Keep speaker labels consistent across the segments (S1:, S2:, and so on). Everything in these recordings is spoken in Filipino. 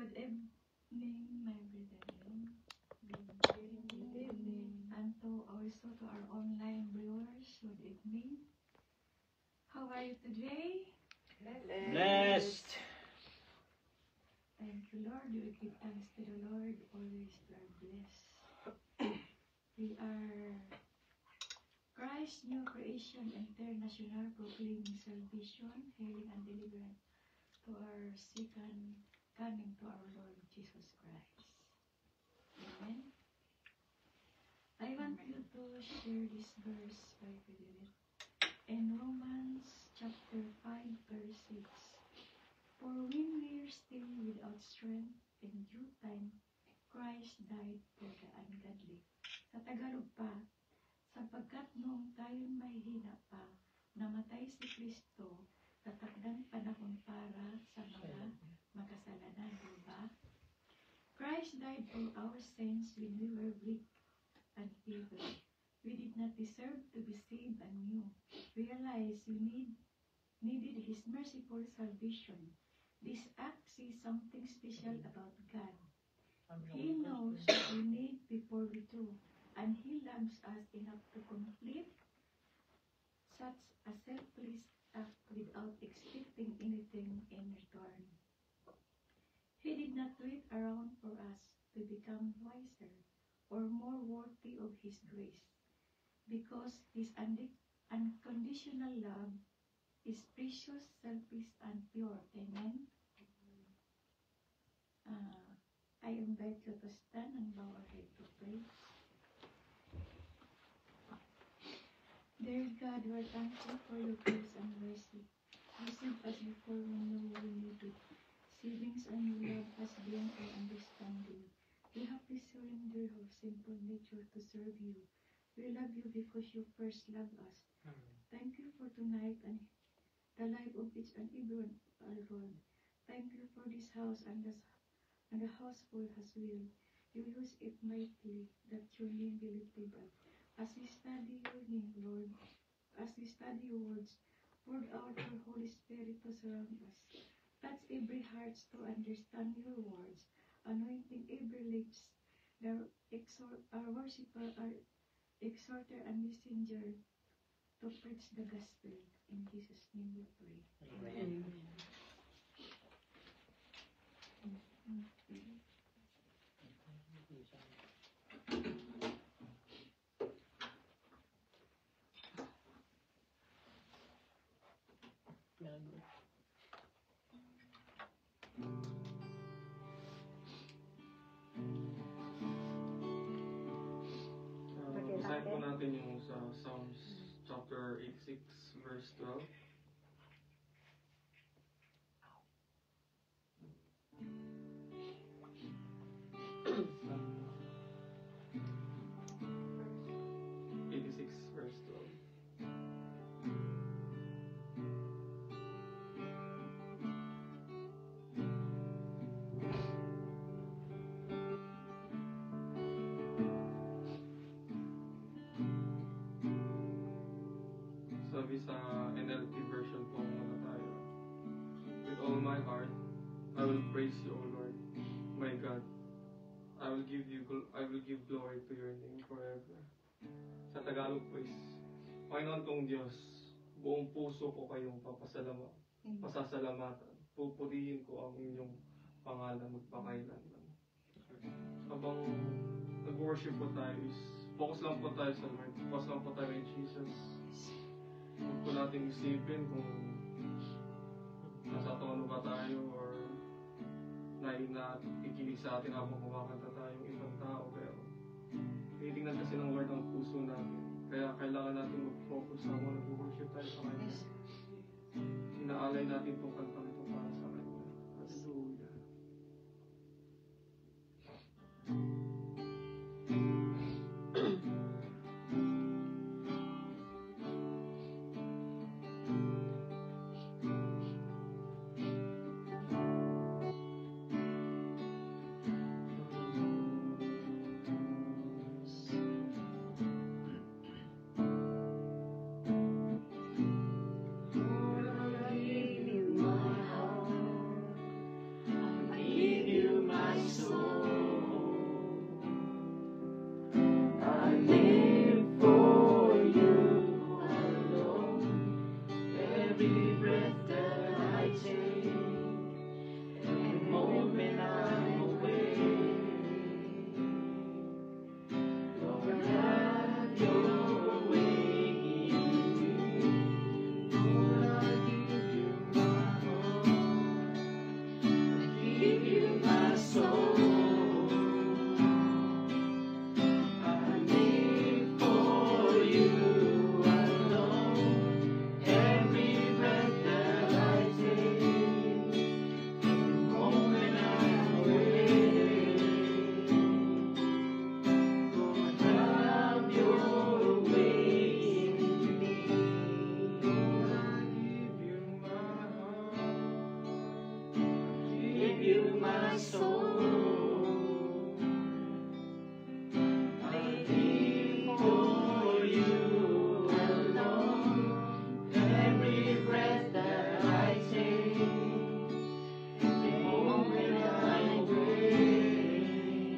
S1: Good evening, my brethren. Good evening. And also to our online viewers, good evening. How are you today?
S2: Blessed.
S1: Thank you, Lord. We give thanks to the Lord. Always we are blessed. We are Christ's New Creation International, proclaiming salvation, healing, and deliverance to our second coming to our Lord Jesus Christ. Amen. I want you to share this verse by Philip in Romans chapter 5 verse 6. For when we are still without strength, in due time, Christ died for the ungodly. Sa Tagalog pa, sapagkat noong tayo may hina pa, namatay si Kristo, tatakdang panahon para sa mga makasalanan, diba? Christ died for our sins when we were weak and feeble. We did not deserve to be saved anew. Realize we needed His merciful salvation. This act says something special about God. He knows what we need before we do, and He loves us enough to complete such a selfless act without expecting anything in return. He did not wait around for us to become wiser or more worthy of His grace, because His unconditional love is precious, selfish, and pure. Amen. I invite you to stand and bow our head to pray. Dear God, we are thankful for your grace and mercy. You sent us before we knew we needed. Savings and you love us beyond our understanding. We have to surrender our sinful nature to serve you. We love you because you first loved us. Thank you for tonight and the life of each and every one. Thank you for this house and the household as well. You use it mightily, that your name be lifted up. As we study your name, Lord, as we study your words, pour out your Holy Spirit to surround us. Touch every heart to understand your words, anointing every lips, our worshiper, our exhorter and messenger to preach the gospel. In Jesus' name we pray. Amen.
S3: Basahin po natin yung sa Psalms chapter 86 verse 12. Verse 12. Sabi sa NLT version po muna tayo. With all my heart, I will praise you, O Lord, my God. I will give glory to your name forever. Sa Tagalog po is, Panginoon kong Diyos, buong puso ko kayong pasasalamatan. Pupurihin ko ang inyong pangalan magpakailanman. Habang nag-worship po tayo is, focus lang po tayo sa Lord. Focus lang po tayo kay Jesus. Huwag po natin isipin kung nasa tono ba tayo or nakikinig sa atin habang kumakanta tayong ibang tao. Pero tinitingnan kasi ng Lord ang puso natin. Kaya kailangan natin mag-focus sa mga nag-worship tayo sa Kanya. Inaalay natin itong kantang ito para sa Kanya. Hallelujah.
S4: Lord, I give you my
S2: every breath that I take, every moment I'm away. Lord, have your way in me. Lord, I give you my heart. I give you my soul. I live for you alone. Every breath that I take, every moment I'm away. Lord, have your way in me. Lord, I give you my heart. I give you my soul. I live for you alone. Every breath that I take, every moment I'm away.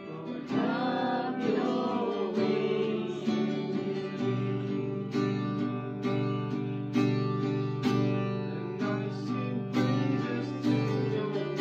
S2: Lord, have your way in me. And I sing praises to your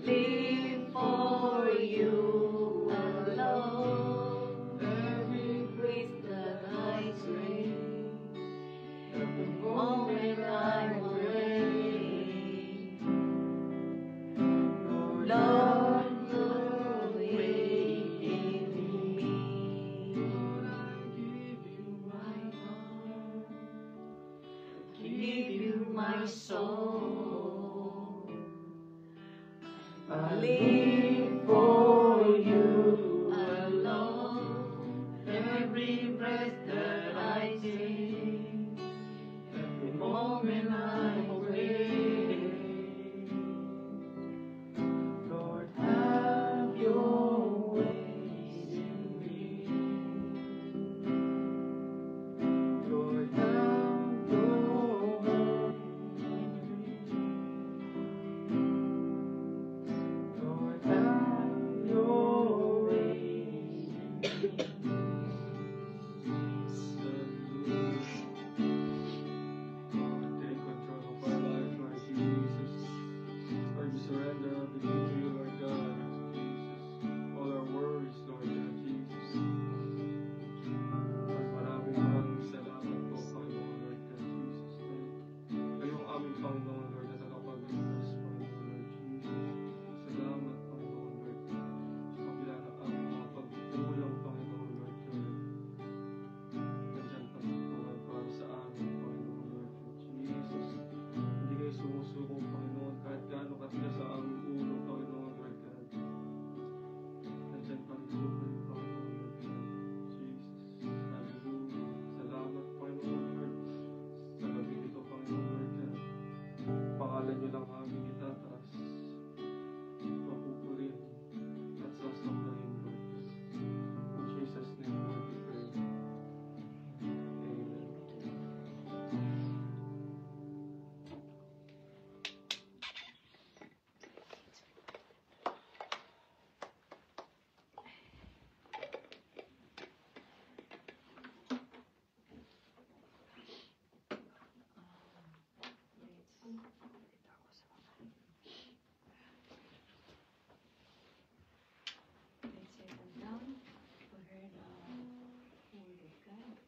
S2: live for you alone. Every breath that I take, every moment I'm away, Lord, you're waking me. Give you my soul. I live for you alone. Every breath that I take, every moment I'm away, Lord, have your ways in me. Lord, have your way. Lord, have your ways in me.
S3: Take control of our life, Lord Jesus. Lord, we surrender everything to you, Lord God. Jesus. All our worries, Lord God, Jesus. Lord, maraming salamat po, Panginoon, Lord God, Jesus. Kayong aming Panginoon, Lord, na tagapagligtas, Panginoon, Lord Jesus. Salamat, Panginoon, Lord God. Sa kabila ng aming mga pagkukulang, Panginoon, Lord God. Nandyan pa rin po kayo para sa amin, Panginoon, Lord God, Jesus. Hindi kayo sumusuko, Panginoon, kahit gaano katigas sa aming ulo, Panginoon, Lord God. Nandyan pa rin po kayo, Panginoon, Lord God, Jesus. Hallelujah. Salamat, Panginoon, Lord. Sa gabi nito, Panginoon, Lord God. Pangalan niyo lang aming itataas. Papupurihin at sasambahin, Lord. In Jesus' name, Lord, we pray. Amen.
S1: Let's settle down to hear the word of God.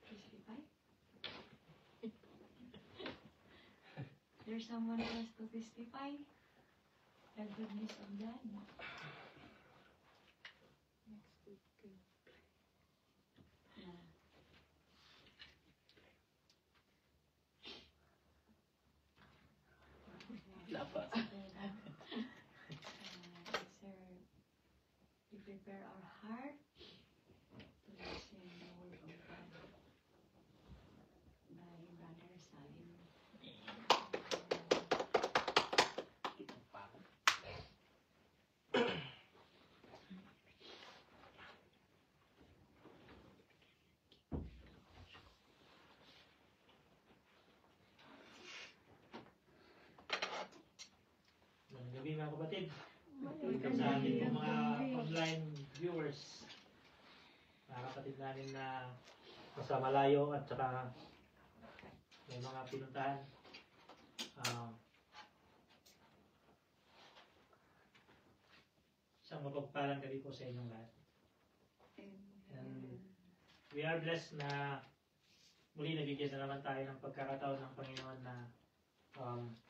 S1: Testify. There's someone else to testify the goodness of God. Next week. Yeah. We prepare our heart to listen the word of God by Brother Salim.
S4: Magandang gabi mga kapatid. Sa ating po mga online viewers, mga kapatid namin na nasa malayo at saka may mga pinuntahan. Isang mapagpalang gabi po sa inyong lahat. And we are blessed na muli nabigyan na naman tayo ng pagkakataon ng Panginoon na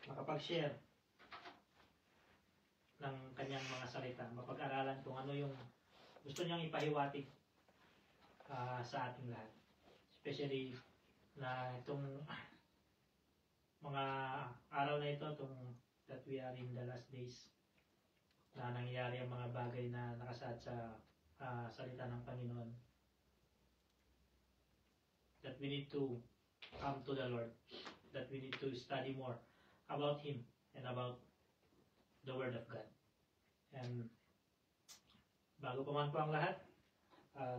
S4: makapag-share ng kanyang mga salita, mapag-aralan kung ano yung gusto niyang ipahiwatig sa ating lahat. Especially na itong mga araw na ito, that we are in the last days, na nangyayari ang mga bagay na nakasaad sa salita ng Panginoon. That we need to come to the Lord, that we need to study more about Him and about the Word of God. And bago pa man po ang lahat,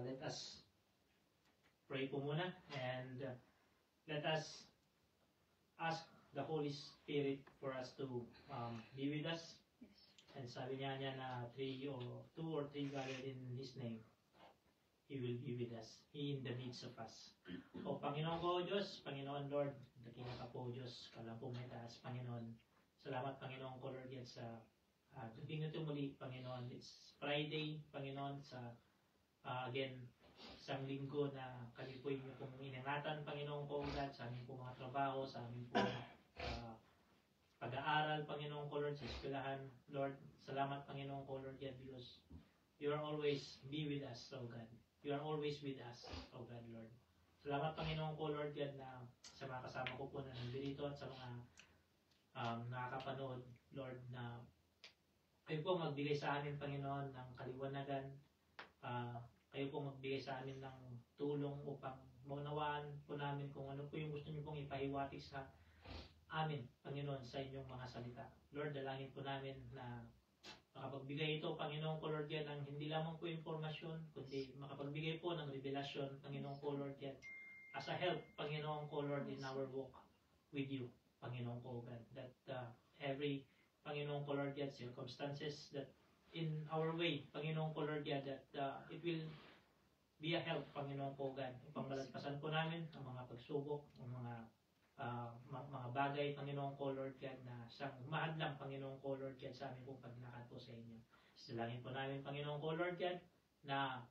S4: let us pray po muna and let us ask the Holy Spirit for us to be with us. And sabi niya na 2 or 3 gathered in His name, He will be with us. He in the midst of us. O Panginoon ko, Diyos, Panginoon Lord, Dakila ka po, Diyos, kalang po may taas, Panginoon. Salamat, Panginoon ko, Lord, yan sa gabing ito muli, Panginoon. It's Friday, Panginoon, sa again, isang linggo na kami po inyo pong inangatan, Panginoon ko, God, sa aming po mga trabaho, sa aming po pag-aaral, Panginoon ko, Lord, sa eskwelahan. Lord, salamat, Panginoon ko, Lord, yan, because you are always be with us, oh God. You are always with us, oh God, Lord. Salamat, Panginoon ko, Lord, yan, na sa mga kasama ko po na nandito at sa mga nakakapanood, Lord, na kayo po magbigay sa amin, Panginoon, ng kaliwanagan. Kayo po magbigay sa amin ng tulong upang maunawaan po namin kung ano po yung gusto niyo pong ipahiwatig sa amin, Panginoon, sa inyong mga salita. Lord, dalangin po namin na makapagbigay ito, Panginoon ko, Lord, yan, ng hindi lamang po informasyon, kundi makapagbigay po ng revelasyon, Panginoon ko, Lord, yan, as a help, Panginoon ko, Lord, in our walk with you, Panginoon ko, God, that every, Panginoon ko, Lord, yan, circumstances that in our way, Panginoon ko, Lord, yan, that it will be a help, Panginoon ko, God, upang malagpasan po namin ang mga pagsubok, ang mga bagay, Panginoon ko, Lord God, na siyang mahadlang, Panginoon ko, Lord God, sa amin pong paglakad po sa inyo. Salangin po namin, Panginoon ko, Lord God, na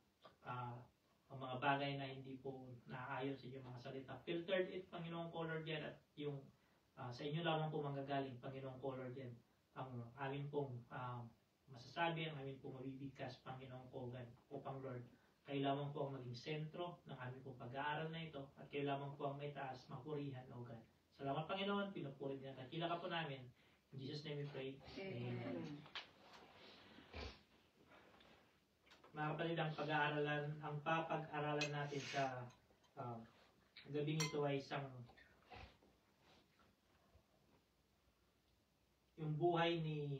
S4: ang mga bagay na hindi po naaayon sa inyong mga salita, filtered it, Panginoon ko, Lord God, at yung sa inyo lamang po manggagaling, Panginoon ko, Lord God, ang amin pong masasabi, ang amin pong mabibigkas, Panginoon ko, God, upang, Lord, kayo lamang po ang maging sentro ng aming pong pag-aaral na ito at kayo lamang po ang may taas, mapurihan, O God. Salamat, Panginoon. Pinupuri din ang kakila ka po namin. In Jesus' name we pray. Amen. Mga kapatid, ang papag-aralan natin sa gabing ito ay isang yung buhay ni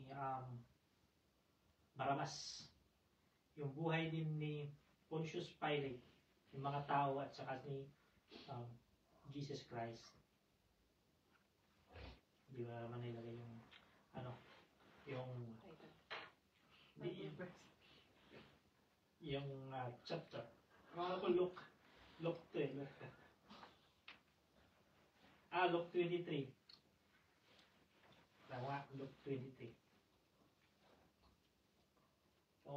S4: Barabas. Yung buhay din ni Pontius Pilate, yung mga tao at saka ni Jesus Christ. Hindi ba naman nilagay yung chapter. Ako Luke 2 Luke 23. Tama, Luke 23.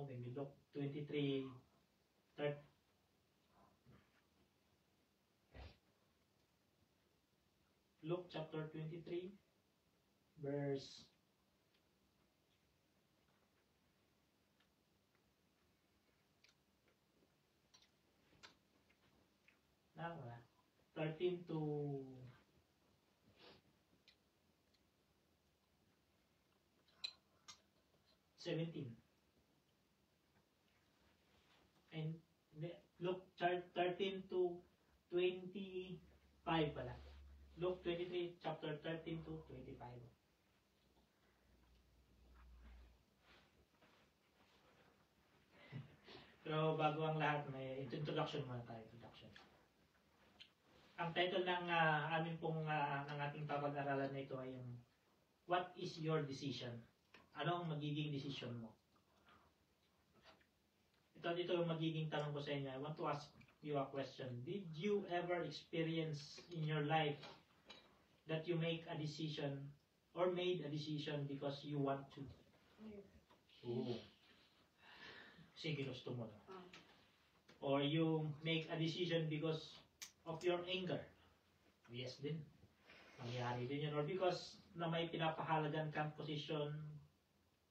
S4: Maybe Luke 23 Luke chapter 23 verse 13 to 17. And Luke 13 to 25 pala. Luke 23, chapter 13 to 25. Pero bago ang lahat, may introduction muna tayo. Ang title ng ng ating papag-aralan na ito ay yung What is your decision? Ano ang magiging decision mo? Ito yung magiging tanong ko sa inyo. I want to ask you a question. Did you ever experience in your life that you make a decision or made a decision because you want to? Oo. Sige, gusto mo na. Or you make a decision because of your anger. Yes din. Mangyari din yun. Or because na may pinapahalagan kang posisyon,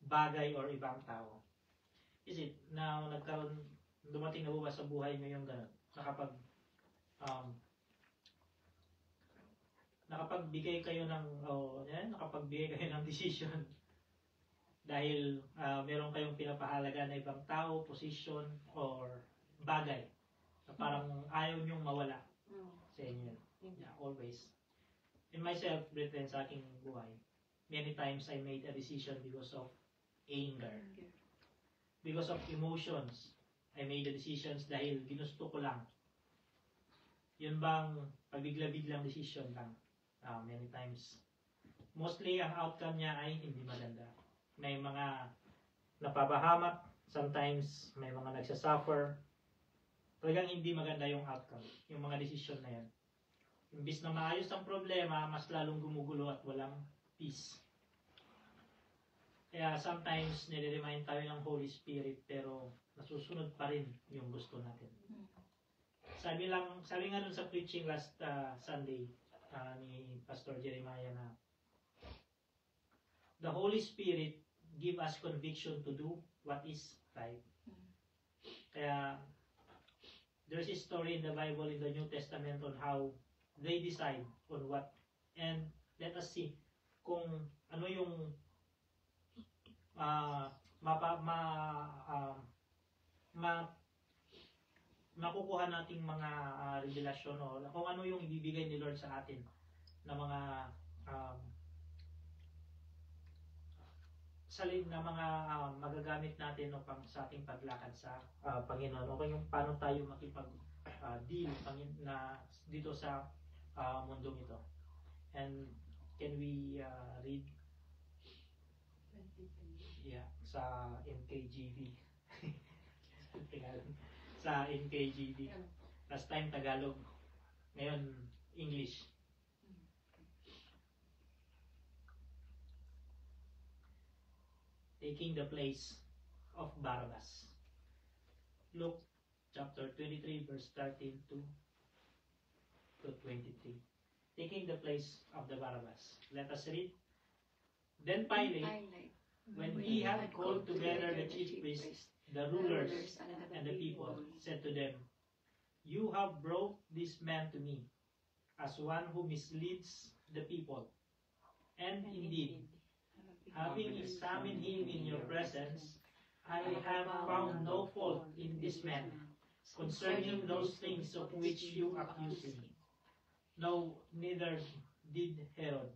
S4: bagay, or ibang tao. Is it na dumating na ba sa buhay mo yung gano'n? Nakapagbigay kayo ng decision dahil meron kayong pinapahalaga na ibang tao, position, or bagay na parang ayaw nyong mawala sa inyo. Yeah, always. In myself, Brethren, sa aking buhay, many times I made a decision because of anger. Because of emotions. I made the decisions dahil ginusto ko lang. Yun bang pabigla-biglang decision lang. Many times. Mostly, ang outcome niya ay hindi maganda. May mga napapahamak. Sometimes, may mga nagsasuffer. Talagang hindi maganda yung outcome. Yung mga decision na yan. Imbis na maayos ang problema, mas lalong gumugulo at walang peace. Kaya sometimes nire-remind tayo ng Holy Spirit pero nasusunod pa rin yung gusto natin. Sabi nga dun sa preaching last Sunday ni Pastor Jeremiah na the Holy Spirit give us conviction to do what is right. Kaya there's a story in the Bible in the New Testament on how they decide on what, and let us see kung ano yung makukuha nating mga revelasyon o kung ano yung ibibigay ni Lord sa atin na mga magagamit natin upang sa ating paglakad sa Panginoon. O yung paano tayo makipag-deal na dito sa mundong ito. And can we read sa NKJV? Sa NKJV. Last time Tagalog. Ngayon English. Taking the place of Barabbas. Luke chapter 23 verse 13 to 23. Taking the place of the Barabbas. Let us read. Then Pilate, when he had called together the chief priests, the rulers, and the people, said to them, "You have brought this man to me as one who misleads the people. And indeed, having examined him in your presence, I have found no fault in this man concerning those things of which you accuse him. No, neither did Herod.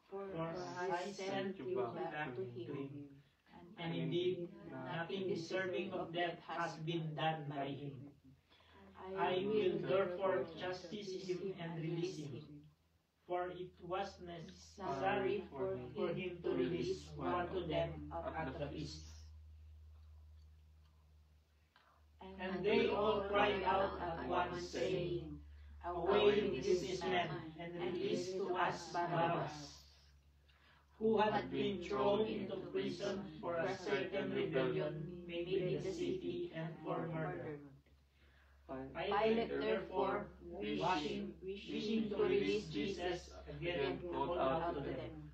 S4: For I sent you back to him, and indeed nothing deserving of death has been done by him. I will therefore justice him and release him, for it was necessary for him to release one to them at the feast." And they all cried out at once, saying, "Away with this man, and release to us Barabbas, who had been thrown into prison for a certain rebellion made in the city and for murder." Pilate therefore, wishing to release Jesus, again called out to them.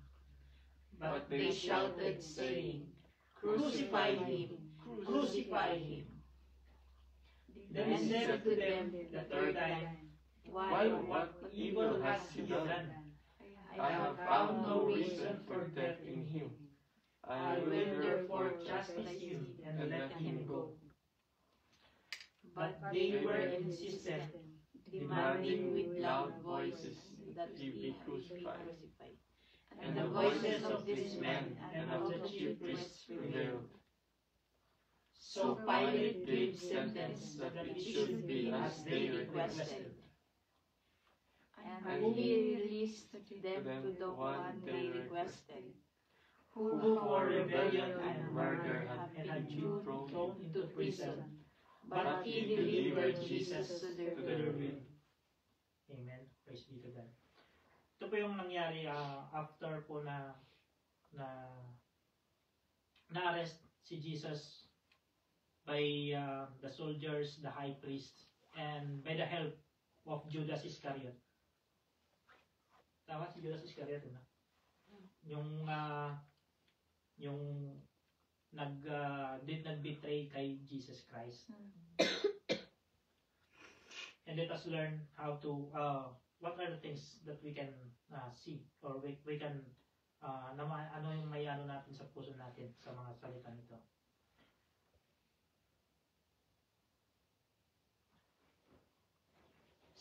S4: But they shouted, saying, "Crucify him! Crucify him!" Then he said to them the third time, "Why, what evil has he done? I have found no reason for death in him. I will therefore justice him and let him go." But they were insistent, demanding with loud voices that he be crucified. And the voices of these men and of the chief priests prevailed. So Pilate gave sentence that it should be as they requested.
S5: And he released them to the one they requested,
S4: who for rebellion and murder had been thrown into prison, but he delivered Jesus to their will. Amen. Praise be to God. Ito po yung nangyari after po na arrest si Jesus by the soldiers, the high priest, and by the help of Judas Iscariot. Tama si Judas Iscariot, na? Yung nag-betray kay Jesus Christ. And let us learn how to what are the things that we can see or we can ano yung may ano natin sa puso natin sa mga salita nito.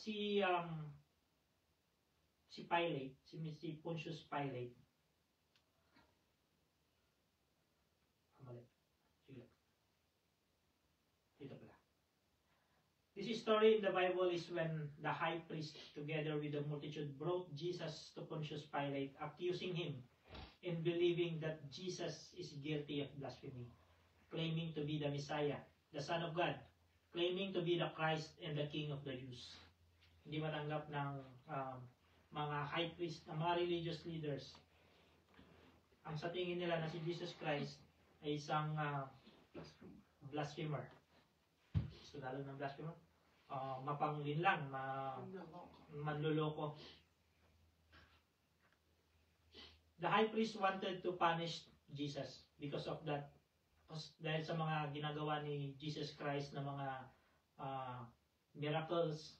S4: Si Pilate, si Pontius Pilate. Sige. Dito pala. This story in the Bible is when the high priest, together with the multitude, brought Jesus to Pontius Pilate, accusing him in believing that Jesus is guilty of blasphemy, claiming to be the Messiah, the Son of God, claiming to be the Christ and the King of the Jews. hindi matanggap ng mga high priest, ng mga religious leaders. Ang sa tingin nila na si Jesus Christ ay isang blasphemer. So, lalo ng blasphemer, mapanglinlang, manloloko. The high priest wanted to punish Jesus because of that. Dahil sa mga ginagawa ni Jesus Christ na mga miracles,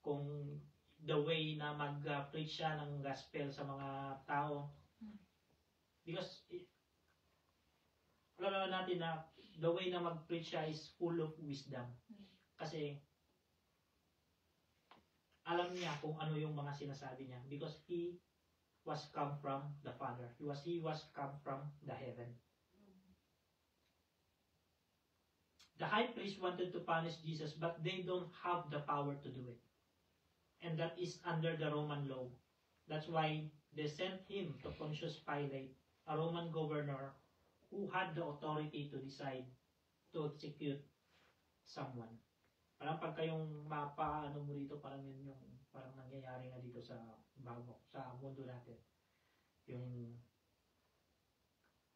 S4: kung the way na mag-preach siya ng gospel sa mga tao. Because alam naman natin na the way na mag-preach siya is full of wisdom. Kasi alam niya kung ano yung mga sinasabi niya because he was come from the Father. He was come from the heaven. The high priest wanted to punish Jesus, but they don't have the power to do it. And that is under the Roman law. That's why they sent him to Pontius Pilate, a Roman governor who had the authority to decide to execute someone. Parang pagka yung mapaano mo dito, parang yun yung parang nangyayari nga dito sa mundo natin. Yung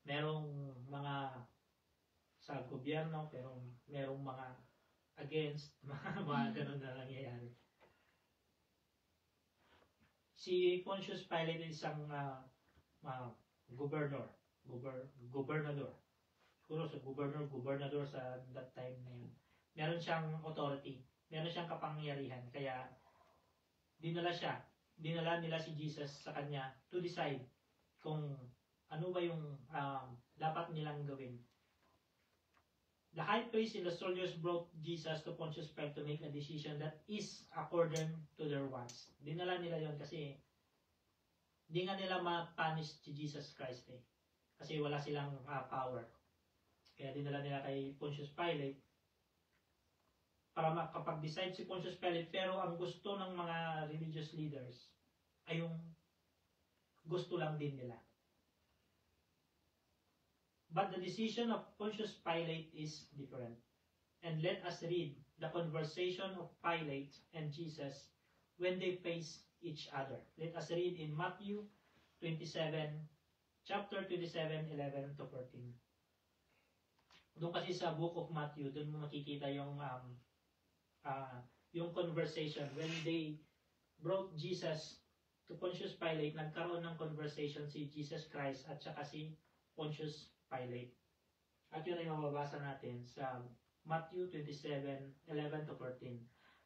S4: merong mga sa gobyerno, pero merong mga against, mga ganun na nangyayari. Si Pontius Pilate is isang gobernador. Siguro sa gobernador sa that time na yun. Meron siyang authority, meron siyang kapangyarihan, kaya dinala nila si Jesus sa kanya to decide kung ano ba yung dapat nilang gawin. The high priest and the soldiers brought Jesus to Pontius Pilate to make a decision that is according to their wants. Dinala nila yon kasi di nga nila ma-punish si Jesus Christ kasi wala silang power. Kaya dinala nila kay Pontius Pilate para makapag-decide si Pontius Pilate, pero ang gusto ng mga religious leaders ay yung gusto lang din nila. But the decision of Pontius Pilate is different. And let us read the conversation of Pilate and Jesus when they face each other. Let us read in Matthew 27, chapter 27, 11 to 14. Doon kasi sa book of Matthew, doon mo makikita yung conversation. When they brought Jesus to Pontius Pilate, nagkaroon ng conversation si Jesus Christ at saka si Pontius Pilate. At yun ay mababasa natin sa Matthew 27, 11 to 14.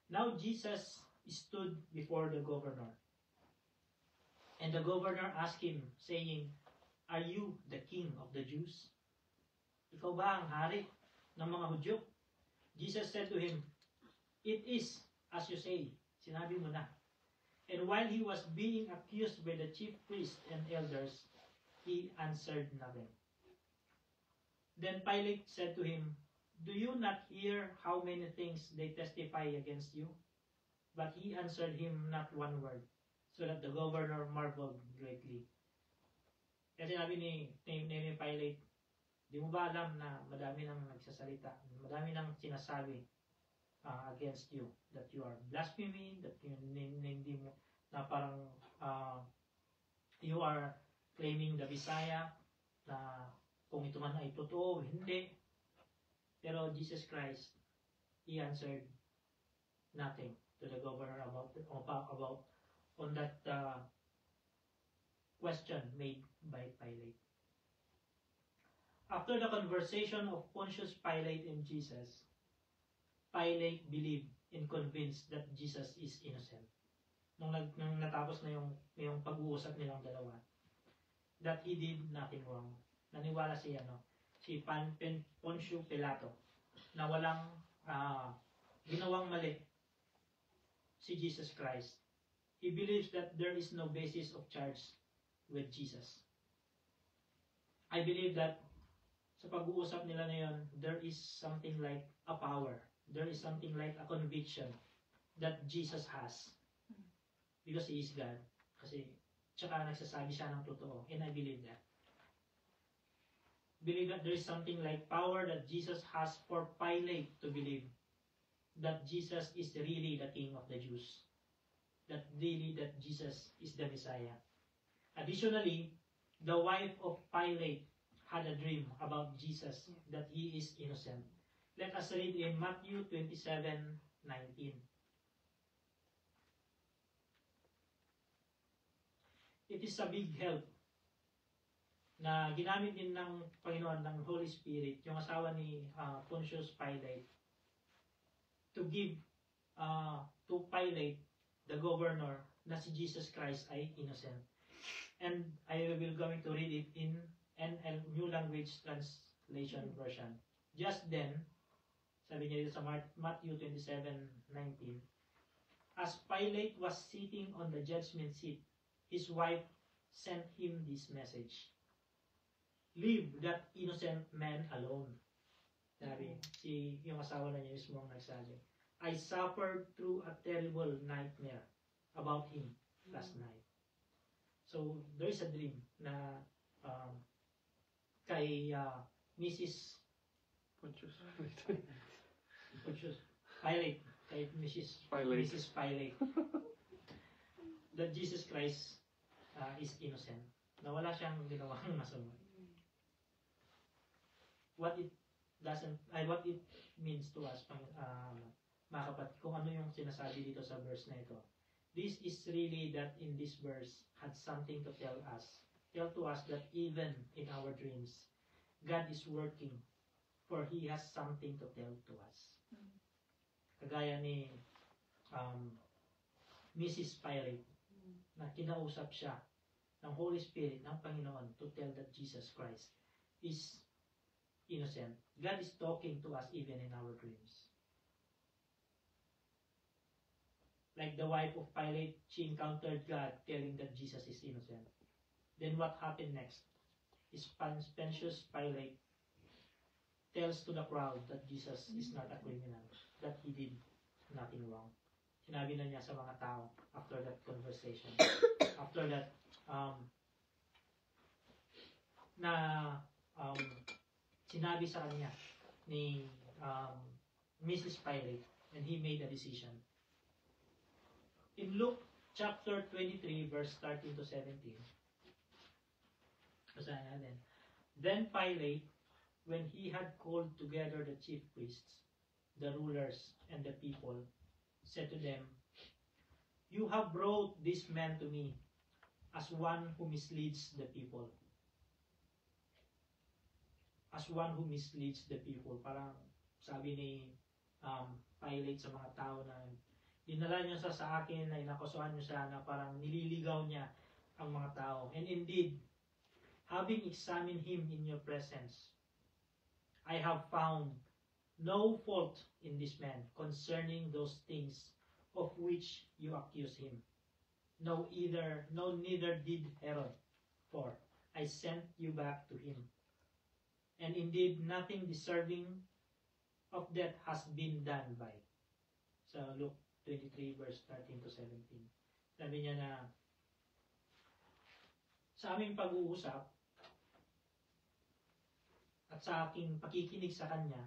S4: Now Jesus stood before the governor. And the governor asked him, saying, "Are you the king of the Jews?" Ikaw ba ang hari ng mga Hudyo? Jesus said to him, "It is as you say." Sinabi mo na. And while he was being accused by the chief priests and elders, he answered nothing. Then Pilate said to him, "Do you not hear how many things they testify against you?" But he answered him not one word, so that the governor marveled greatly. Kasi sabi ni Pilate, di mo ba alam na madami nang nagsasalita, madami nang sinasabi against you, that you are blaspheming, that hindi mo, na parang you are claiming the Messiah, na kung ito man ay totoo, hindi. Pero Jesus Christ, he answered nothing to the governor about on that question made by Pilate. After the conversation of Pontius Pilate and Jesus, Pilate believed and convinced that Jesus is innocent. Nung natapos na yung pag-uusap nilang dalawa, that he did nothing wrong. Naniwala si Poncio Pilato na walang ginawang mali si Jesus Christ. He believes that there is no basis of charge with Jesus. I believe that sa pag-uusap nila na yun, there is something like a power. There is something like a conviction that Jesus has. Because He is God. Kasi, tsaka nagsasabi siya ng totoo. And I believe that. Believe that there is something like power that Jesus has for Pilate to believe that Jesus is really the King of the Jews. that really that Jesus is the Messiah. Additionally, the wife of Pilate had a dream about Jesus, that he is innocent. Let us read in Matthew 27:19. It is a big help na ginamit din ng Panginoon, ng Holy Spirit, yung asawa ni Pontius Pilate, to give to Pilate, the governor, na si Jesus Christ ay innocent. And I will going to read it in NL, New Language Translation version. Just then, sabi niya dito sa Matthew 27:19, as Pilate was sitting on the judgment seat, his wife sent him this message: leave that innocent man alone. Sabi, yung asawa na niya mismo ang nagsabi, I suffered through a terrible nightmare about him last night. So, there is a dream na kay Mrs.
S3: Pontius.
S4: Pilate, kay Mrs. Pilate, that Jesus Christ is innocent, na wala siyang ginawang masama. What it means to us, mga kapatid, kung ano yung sinasabi dito sa verse na ito. This is really that in this verse had something to tell to us that even in our dreams, God is working, for He has something to tell to us. Kagaya ni Mrs. Pilate, na kinausap siya ng Holy Spirit, ng Panginoon, to tell that Jesus Christ is innocent. God is talking to us even in our dreams. Like the wife of Pilate, she encountered God telling that Jesus is innocent. Then what happened next is Pontius Pilate tells to the crowd that Jesus is not a criminal, that he did nothing wrong. Sinabi na niya sa mga tao after that conversation. After that, sinabi sa kanya ni Mrs. Pilate, and he made a decision. In Luke chapter 23, verse 13 to 17, basahin natin. Then Pilate, when he had called together the chief priests, the rulers, and the people, said to them, you have brought this man to me as one who misleads the people. As one who misleads the people. Parang sabi ni Pilate sa mga tao na dinala niyo sa akin, na inakusuhan niyo siya na parang nililigaw niya ang mga tao. And indeed, having examined him in your presence, I have found no fault in this man concerning those things of which you accuse him. No, neither did Herod, for I sent you back to him. And indeed, nothing deserving of death has been done by. So Luke 23 verse 13 to 17. Sabi niya na sa aming pag-uusap at sa aking pakikinig sa kanya,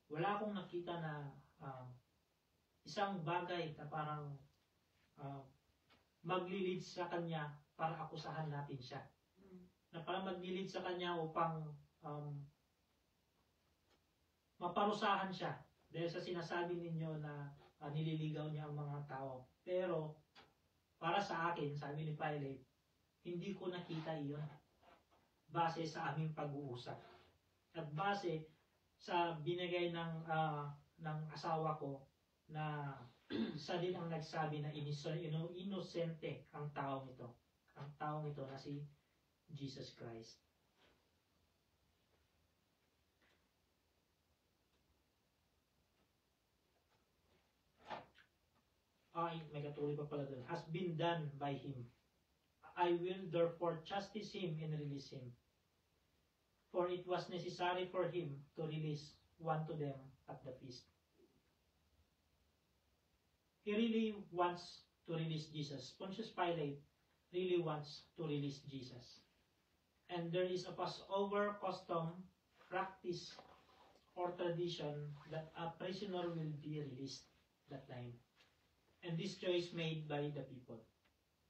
S4: wala akong nakita na isang bagay na parang maglilid sa kanya para akusahan natin siya. Na parang maglilid sa kanya upang maparusahan siya dahil sa sinasabi ninyo na nililigaw niya ang mga tao. Pero para sa akin, sabi ni Pilate, hindi ko nakita iyon base sa aming pag-uusap at base sa binigay ng asawa ko na siya din ang nagsabi na inosente ang taong ito na si Jesus Christ. May katuloy pa pala doon. Has been done by him. I will therefore chastise him and release him. For it was necessary for him to release one to them at the feast. He really wants to release Jesus. Pontius Pilate really wants to release Jesus. And there is a Passover custom, practice, or tradition that a prisoner will be released that time. And this choice made by the people.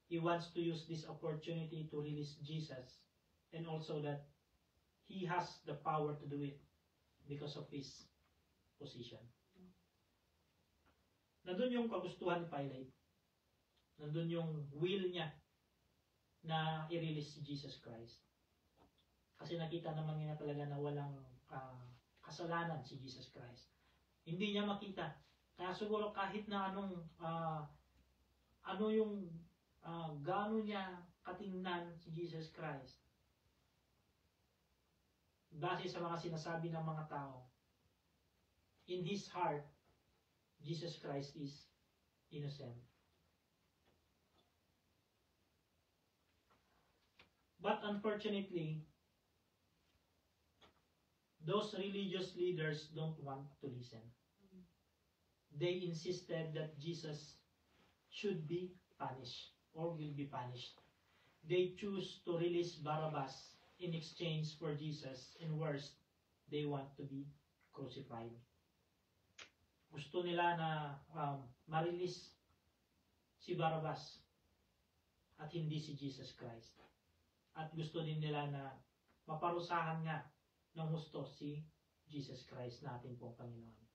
S4: He wants to use this opportunity to release Jesus, and also that he has the power to do it because of his position. Nandun yung kagustuhan ni Pilate. Nandun yung will niya na i-release si Jesus Christ. Kasi nakita naman niya talaga na walang kasalanan si Jesus Christ. Hindi niya makita. Kaya siguro kahit na ano yung gaano niya katingnan si Jesus Christ, base sa mga sinasabi ng mga tao, in his heart, Jesus Christ is innocent. But unfortunately, those religious leaders don't want to listen. They insisted that Jesus should be punished or will be punished. They choose to release Barabbas in exchange for Jesus, and worse, they want to be crucified. Gusto nila na ma-release si Barabbas at hindi si Jesus Christ. At gusto din nila na maparusahan nga ng husto si Jesus Christ natin pong Panginoon.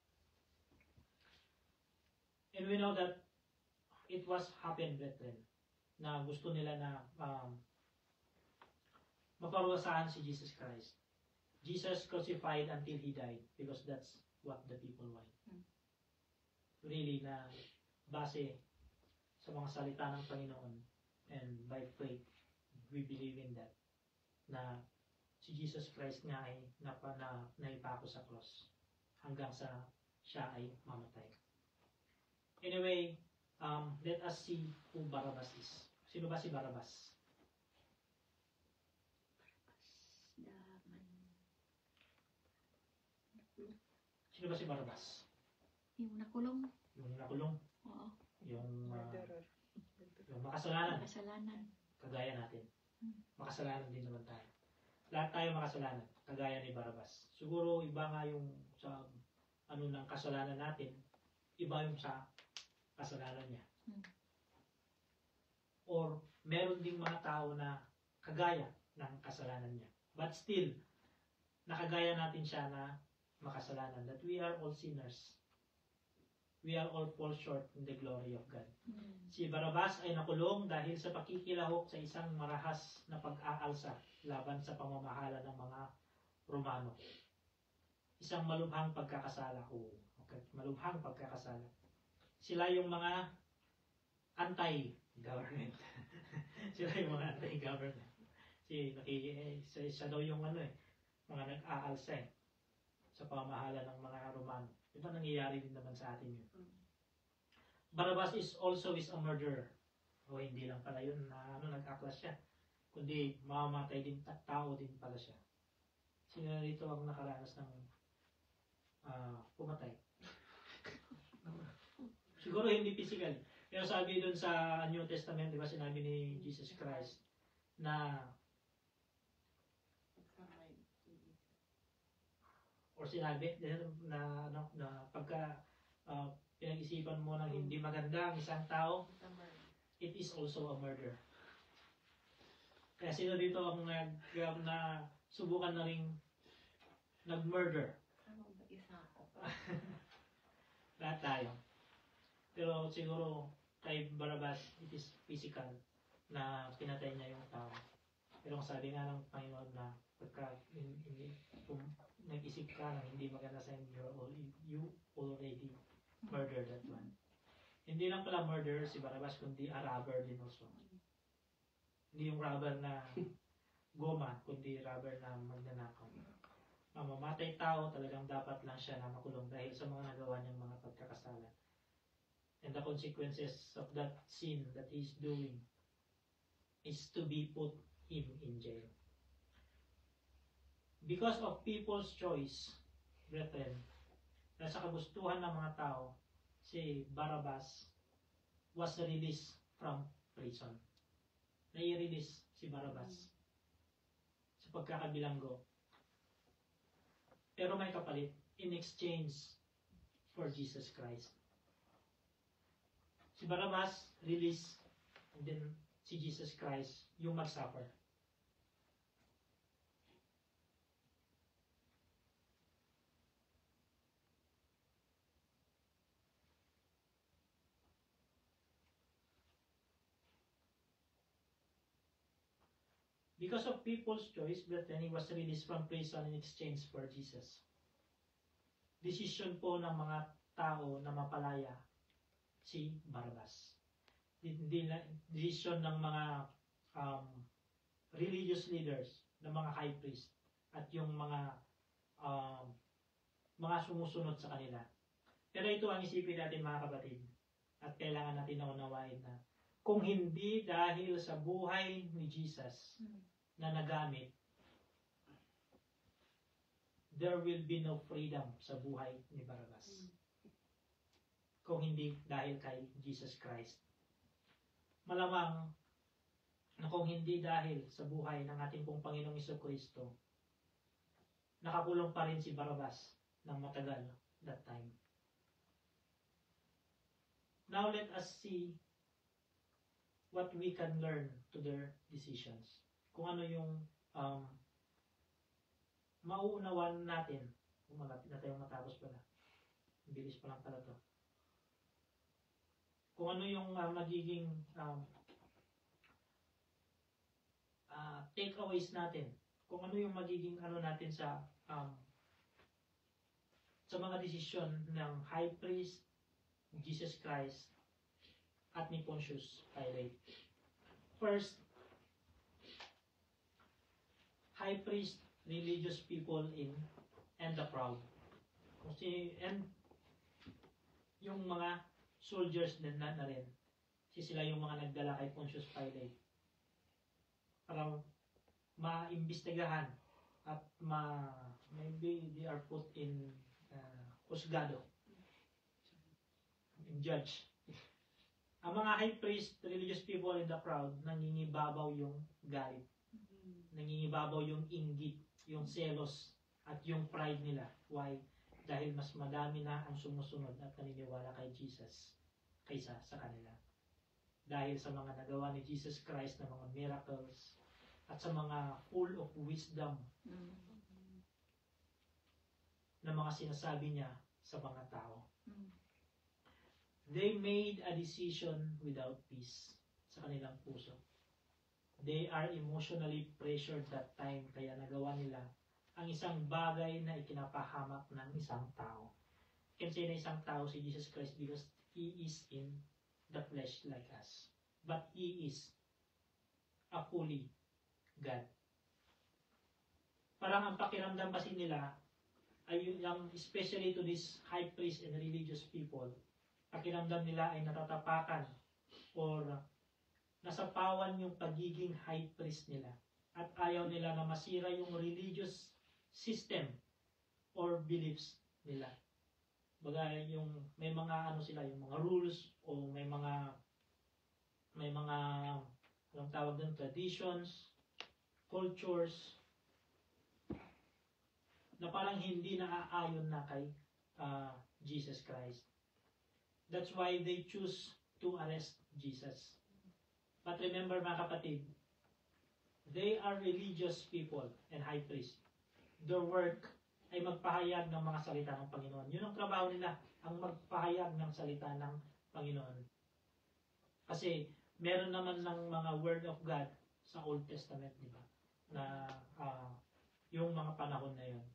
S4: And we know that it was happened, brethren, na gusto nila na maparusahan si Jesus Christ. Jesus crucified until he died because that's what the people want. Really, na base sa mga salita ng Panginoon, and by faith, we believe in that, na si Jesus Christ nga ay naipako sa cross hanggang sa siya ay mamatay. Anyway, let us see who Barabbas is. Sino ba si Barabbas? Sino ba si Barabbas?
S5: Yung nakulong.
S4: Yung nakulong.
S5: Oo.
S4: Yung makasalanan.
S5: Kasalanan.
S4: Kagaya natin. Makasalanan din naman tayo. Lahat tayo makasalanan. Kagaya ni Barabbas. Siguro iba nga yung sa ng kasalanan natin, iba yung sa kasalanan niya. Or meron ding mga tao na kagaya ng kasalanan niya. But still, nakagaya natin siya na makasalanan. That we are all sinners. We are all fall short in the glory of God. Si Barabbas ay nakulong dahil sa pakikilahok sa isang marahas na pag-aalsa laban sa pamamahala ng mga Romano. Isang malubhang pagkakasala. Malubhang pagkakasala. Sila yung mga anti-government. Sila yung mga anti-government. Siya daw yung mga nag-aalsa sa pamamahala ng mga Romano. Diba nangyayari din naman sa atin yun? Barabbas also is a murderer. O hindi lang pala yun na nag-aklas siya. Kundi mamamatay din, tao din pala siya. Sino na dito ang nakaranas ng pumatay? Siguro hindi physical. Pero sabi dun sa New Testament, di ba sinabi ni Jesus Christ na or sinabi na pagka pinag-isipan mo ng hindi maganda ang isang tao, it is also a murder. Kaya sino dito ang na subukan na rin nag-murder? Lahat tayo. Pero siguro kay Barabbas, it is physical na pinatay niya yung tao. Pero ang sabi nga ng Panginoon na pagka nag-isip ka na hindi maganda sa inyo, you already murdered that one. Hindi lang pala murder si Barabbas, kundi a robber din also. Hindi yung robber na goma, kundi robber na magnanakaw. Mamamatay tao, talagang dapat lang siya na makulong dahil sa mga nagawa niyang mga pagkakasala. And the consequences of that sin that he's doing is to be put him in jail. Because of people's choice, brethren, na sa kagustuhan ng mga tao, si Barabbas was released from prison. Nai-release si Barabbas sa pagkakabilanggo. Pero may kapalit in exchange for Jesus Christ. Si Barabbas, release, and then si Jesus Christ, yung mag-suffer. Because of people's choice, Bethany was released from prison in exchange for Jesus. Decision po ng mga tao na mapalaya si Barabbas. Decision ng mga religious leaders, ng mga high priest, at yung mga sumusunod sa kanila. Pero ito ang isipin natin mga kapatid, at kailangan natin naunawain na kung hindi dahil sa buhay ni Jesus na nagamit, there will be no freedom sa buhay ni Barabbas. Kung hindi dahil kay Jesus Christ. Malamang na kung hindi dahil sa buhay ng ating pong Panginoong Jesucristo, nakakulong pa rin si Barabbas ng matagal that time. Now let us see what we can learn to their decisions. Kung ano yung mauunawan natin. Malapit na tayong matapos pala. Bilis pa lang pala to. Kung ano yung magiging takeaways natin. Kung ano yung magiging natin sa mga desisyon ng High Priest, Jesus Christ, at ni Pontius Pilate. First, High Priest, religious people and the crowd. And yung mga soldiers din na rin. Sila yung mga nagdala kay Pontius Pilate para maimbestigahan at maybe they are put in husgado, in judge. Ang mga high priest, religious people in the crowd, nangingibabaw yung galit. Nangingibabaw yung inggit, yung selos, at yung pride nila. Why? Dahil mas madami na ang sumusunod at naniniwala kay Jesus kaysa sa kanila. Dahil sa mga nagawa ni Jesus Christ na mga miracles at sa mga full of wisdom na mga sinasabi niya sa mga tao. They made a decision without peace sa kanilang puso. They are emotionally pressured that time, kaya nagawa nila ang isang bagay na ikinapahamak ng isang tao. You can say na isang tao si Jesus Christ because He is in the flesh like us. But He is a fully God. Parang ang pakiramdam kasi nila ay yung, especially to this high priest and religious people, pakiramdam nila ay natatapakan or nasapawan yung pagiging high priest nila at ayaw nila na masira yung religious system or beliefs nila. Baga yung may mga sila, yung mga rules o may mga anong tawag doon, traditions, cultures na parang hindi naaayon na kay Jesus Christ. That's why they choose to arrest Jesus. But remember mga kapatid, they are religious people and high priest. Their work ay magpahayag ng mga salita ng Panginoon. Yun ang trabaho nila, ang magpahayag ng salita ng Panginoon. Kasi meron naman ng mga word of God sa Old Testament, di ba? Na yung mga panahon na yun.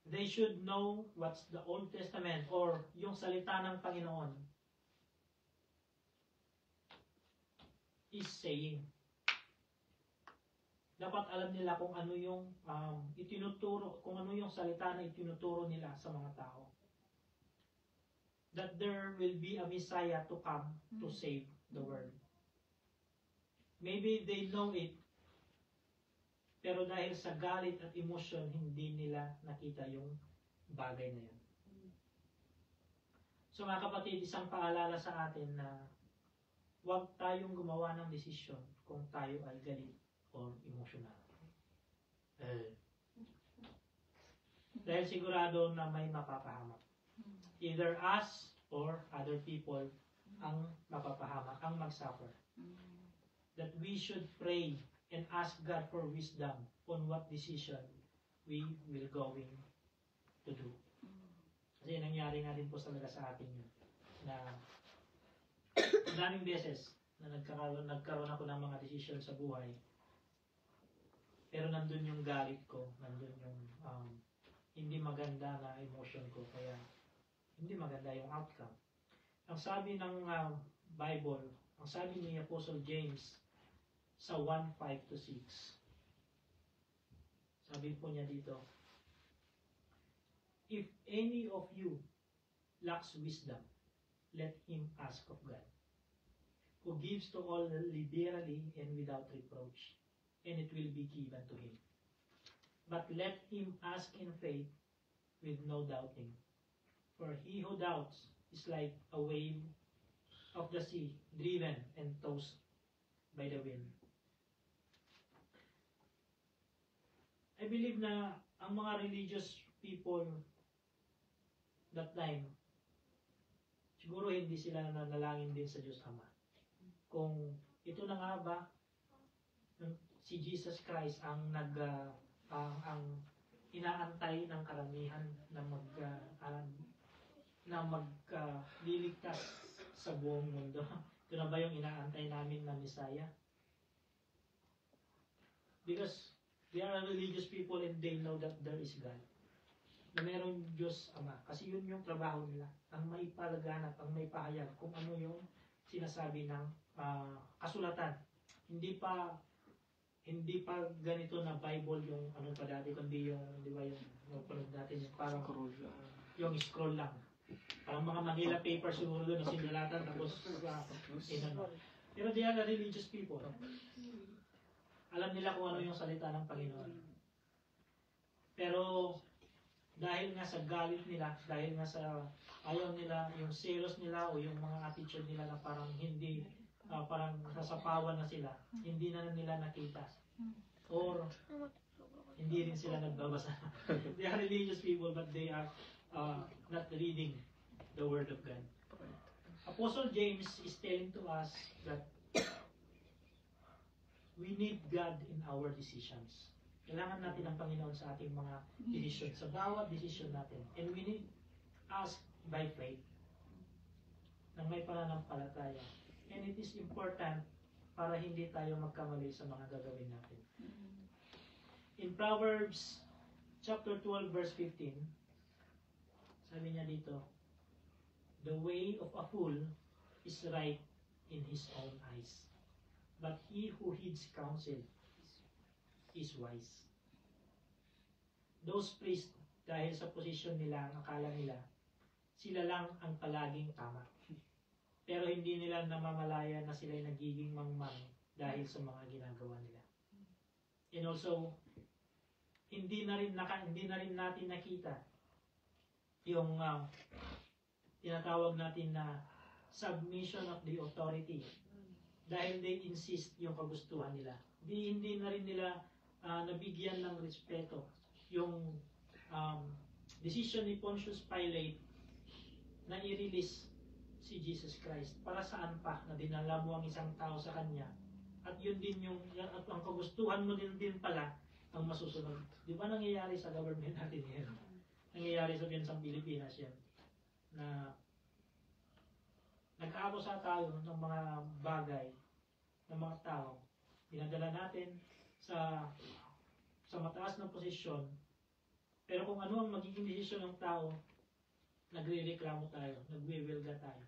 S4: They should know what's the Old Testament or yung salita ng Panginoon is saying. Dapat alam nila kung ano yung itinuturo, kung ano yung salita na itinuturo nila sa mga tao. That there will be a Messiah to come to save the world. Maybe they know it, pero dahil sa galit at emosyon, hindi nila nakita yung bagay na yun. So mga kapatid, isang paalala sa atin na huwag tayong gumawa ng desisyon kung tayo ay galit or emotional. Dahil sigurado na may mapapahamak. Either us or other people ang mapapahamak, ang magsuffer. That we should pray and ask God for wisdom on what decision we will going to do. Kasi nangyari nga din po talaga sa akin yun, na daming beses na nagkaroon ako ng mga decision sa buhay, pero nandun yung galit ko, nandun yung hindi maganda na emotion ko, kaya hindi maganda yung outcome. Ang sabi ng Bible, ang sabi ni Apostle James sa 1:5-6, sabi po niya dito, if any of you lacks wisdom, let him ask of God, who gives to all liberally and without reproach, and it will be given to him. But let him ask in faith with no doubting. For he who doubts is like a wave of the sea, driven and tossed by the wind. I believe na ang mga religious people that time, siguro hindi sila nanalangin din sa Diyos Ama. Kung ito na nga ba, si Jesus Christ ang ang inaantay ng karamihan na magliligtas sa buong mundo. Ito na ba yung inaantay namin na Messiah? Because they are religious people and they know that there is God. Na mayroong Diyos Ama. Kasi yun yung trabaho nila. Ang may palaganap, ang may pahayag kung ano yung sinasabi ng kasulatan. Hindi pa ganito na Bible yung ano pa dati, kundi yung, di ba yung napanood natin yung parang yung scroll lang. Parang mga Manila paper siguro doon na sinulatan tapos pero they are religious people. Alam nila kung ano yung salita ng Panginoon. Pero dahil nga sa galit nila, dahil nga sa ayaw nila, yung selos nila o yung mga attitude nila na parang hindi parang nasapawan na sila, hindi na nila nakita. Or hindi rin sila nagbabasa. They are religious people but they are not reading the Word of God. Apostle James is telling to us that we need God in our decisions. Kailangan natin ang Panginoon sa ating mga decision, sa bawat decision natin. And we need ask by faith nang may pananampalataya. And it is important para hindi tayo magkamali sa mga gagawin natin. In Proverbs chapter 12 verse 15, sabi niya dito, the way of a fool is right in his own eyes, but he who heeds counsel is wise. Those priests, dahil sa posisyon nila, ang akala nila, sila lang ang palaging tama. Pero hindi nila namamalaya na sila'y nagiging mangmang dahil sa mga ginagawa nila. And also, hindi na rin natin nakita yung tinatawag natin na submission of the authority dahil they insist yung kagustuhan nila. Hindi na rin nila nabigyan ng respeto yung decision ni Pontius Pilate na i-release si Jesus Christ. Para saan pa na dinala mo ang isang tao sa kanya at yun din yung at ang kagustuhan mo din pala ang masusunod. Di ba nangyayari sa government natin ngayon? Nangyayari sa bansang Pilipinas yan na nag-aakusa tayo ng mga bagay ng mga tao. Dinadala natin sa mataas na posisyon, pero kung ano ang magiging desisyon ng tao, nagre-reklamo tayo, nagwiwilga tayo.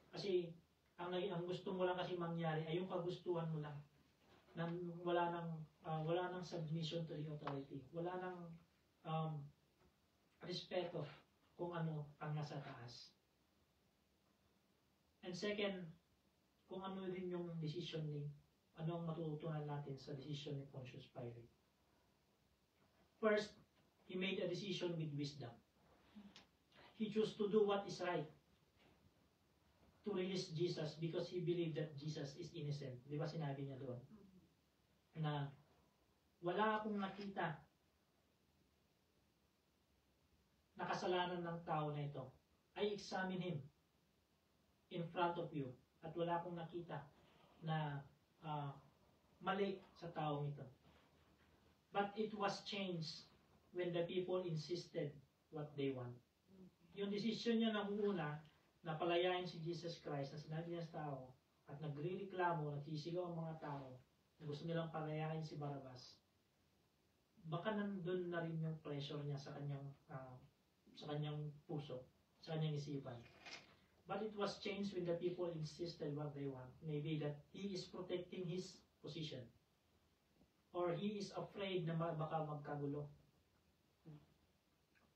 S4: Kasi ang gusto mo lang kasi mangyari ay yung kagustuhan mo lang. Wala nang submission to the authority. Wala nang respeto kung ano ang nasa taas. And second, kung ano rin yung decision ni, ano ang matutunan natin sa decision ni Pontius Pilate. First, he made a decision with wisdom. He chose to do what is right, to release Jesus because he believed that Jesus is innocent. Di ba sinabi niya doon? Na wala akong nakita na kasalanan ng tao na ito. I examine him in front of you at wala akong nakita na mali sa taong ito. But it was changed when the people insisted what they want. Yung desisyon niya nang una na palayain si Jesus Christ na sinabi niya sa tao at nagre-reklamo, nagsisigaw ang mga tao na gusto nilang palayain si Barabas, baka nandun na rin yung pressure niya sa kanyang puso, sa kanyang isipan. But it was changed when the people insisted what they want. Maybe that he is protecting his position. Or he is afraid na baka magkagulo.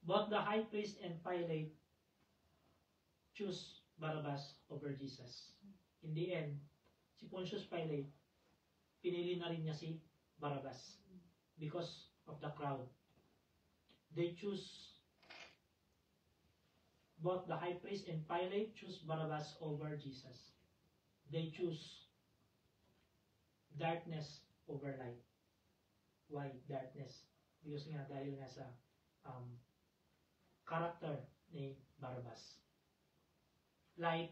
S4: Both the high priest and Pilate choose Barabbas over Jesus. In the end, si Pontius Pilate, pinili na rin niya si Barabbas because of the crowd. They choose, both the high priest and Pilate choose Barabbas over Jesus. They choose darkness over light. Why darkness? Because nga dahil nga sa character ni Barabbas. Light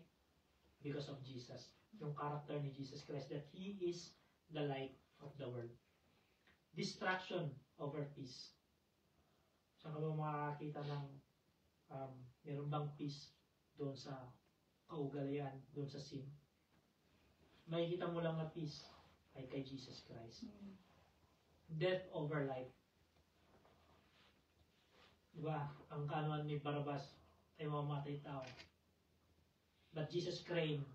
S4: because of Jesus. Yung character ni Jesus Christ, that He is the light of the world. Distraction over peace. Saan ka ba makakita ng meron bang peace doon sa kaugalian, doon sa sin? Makikita mo lang na peace ay kay Jesus Christ. Death over life. Diba? Ang kanuan ni Barabbas ay mamamatay tao. But Jesus came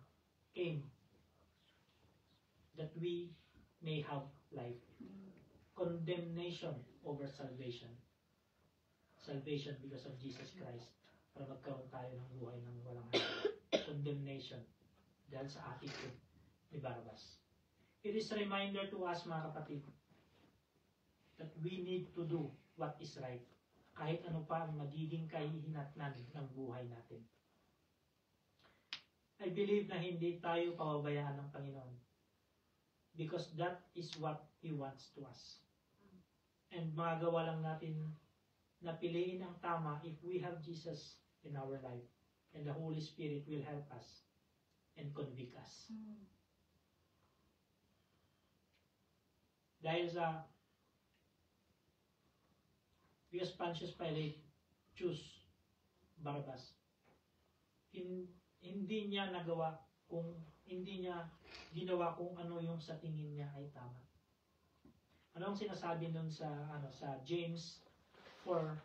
S4: that we may have life. Condemnation over salvation. Salvation because of Jesus Christ. Para magkaroon tayo ng buhay ng walang hanggan. Condemnation dahil sa attitude ni Barabbas. It is a reminder to us, mga kapatid, that we need to do what is right. Kahit ano pa ang magiging kahihinatnan ng buhay natin. I believe na hindi tayo pababayaan ng Panginoon. Because that is what He wants to us. And magagawa lang natin na piliin ang tama if we have Jesus in our life. And the Holy Spirit will help us and convict us. Dahil sa because Pontius Pilate choose Barabbas. Hindi niya ginawa kung ano yung sa tingin niya ay tama. Ano ang sinasabi nun sa James 4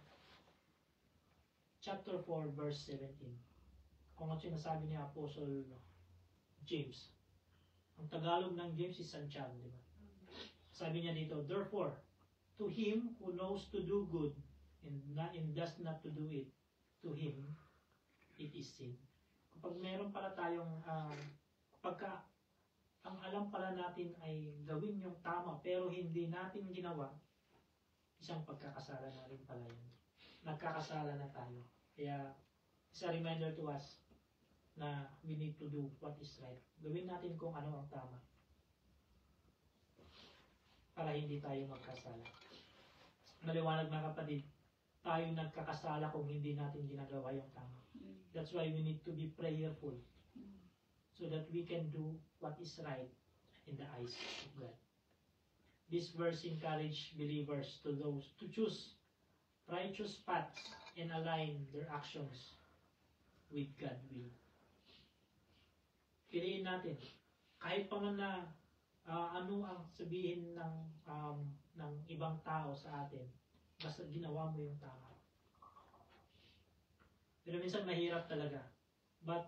S4: chapter 4 verse 17? Kung ano sinasabi ni Apostle James. Ang Tagalog ng James is Santiago, di ba? Sabi niya dito, therefore, to him who knows to do good and does not to do it, to him it is sin. Kapag meron pala tayong, kapag ang alam pala natin ay gawin yung tama pero hindi natin ginawa, isang pagkakasala na rin pala yun. Nagkakasala na tayo. Kaya, it's a reminder to us na we need to do what is right. Gawin natin kung ano ang tama para hindi tayo magkasala. Maliwanag mga kapatid, tayo nagkakasala kung hindi natin ginagawa yung tama. That's why we need to be prayerful so that we can do what is right in the eyes of God. This verse encourages believers to choose righteous paths and align their actions with God's will. Piliin natin, kahit pa man na ano ang sabihin ng ibang tao sa atin, basta ginawa mo yung tama. Pero minsan mahirap talaga. But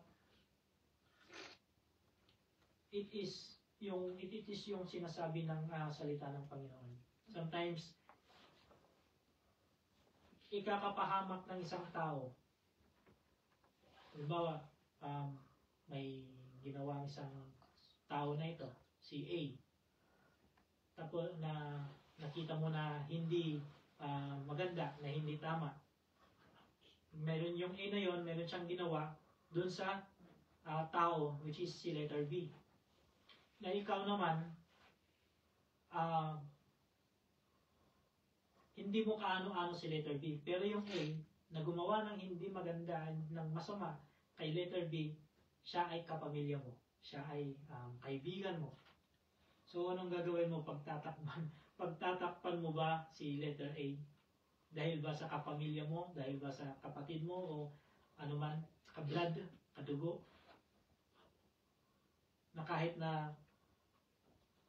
S4: it is yung sinasabi ng salita ng Panginoon. Sometimes ikakapahamak ng isang tao. Halimbawa, may ginawa ang isang tao na ito, si A. Tapos na nakita mo na hindi maganda, na hindi tama. Meron yung A na yon, meron siyang ginawa dun sa tao, which is si letter B. Na ikaw naman, hindi mo kaano-ano si letter B. Pero yung A, na gumawa ng hindi maganda, ng masama kay letter B, siya ay kapamilya mo. Siya ay kaibigan mo. So, anong gagawin mo pagtatakpan? Pagtatakpan mo ba si letter A? Dahil ba sa kapamilya mo? Dahil ba sa kapatid mo? O ano man, kablad, kadugo? Na kahit na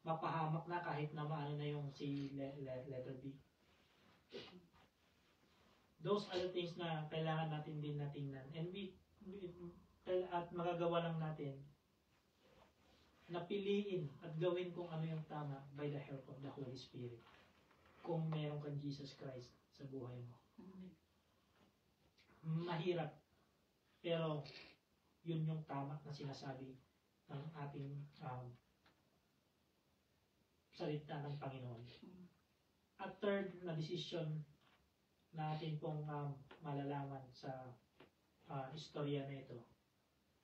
S4: mapahamak na, kahit na maano na yung si letter B. Those are the things na kailangan natin din na tingnan. And at magagawa lang natin na piliin at gawin kung ano yung tama by the help of the Holy Spirit. Kung meron kang Jesus Christ sa buhay mo. Mahirap. Pero yun yung tama na sinasabi ng ating salita ng Panginoon. At third na decision natin pong malalaman sa istorya na ito,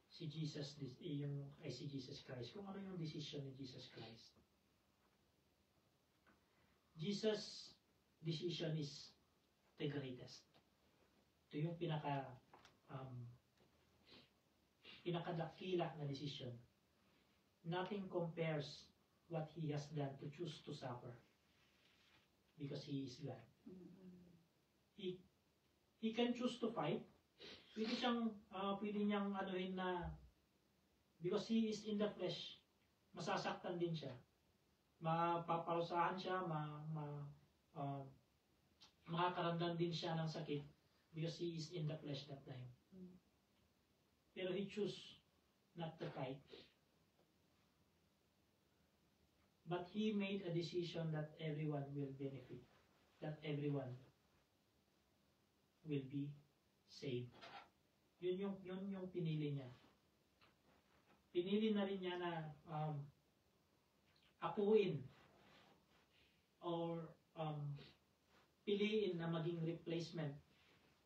S4: si Jesus Christ. Kung ano yung decision ni Jesus Christ. Jesus' decision is the greatest. Ito yung pinakadakila na decision. Nothing compares what He has done to choose to suffer. Because He is God. He can choose to fight. Pwede niyang anuhin na because He is in the flesh, masasaktan din siya. Mapaparusahan siya, makakaramdam din siya ng sakit because He is in the flesh that time. Pero He choose not to fight. But He made a decision that everyone will benefit, that everyone will be saved. Yun yung pinili niya. Pinili na rin niya na akuin or piliin na maging replacement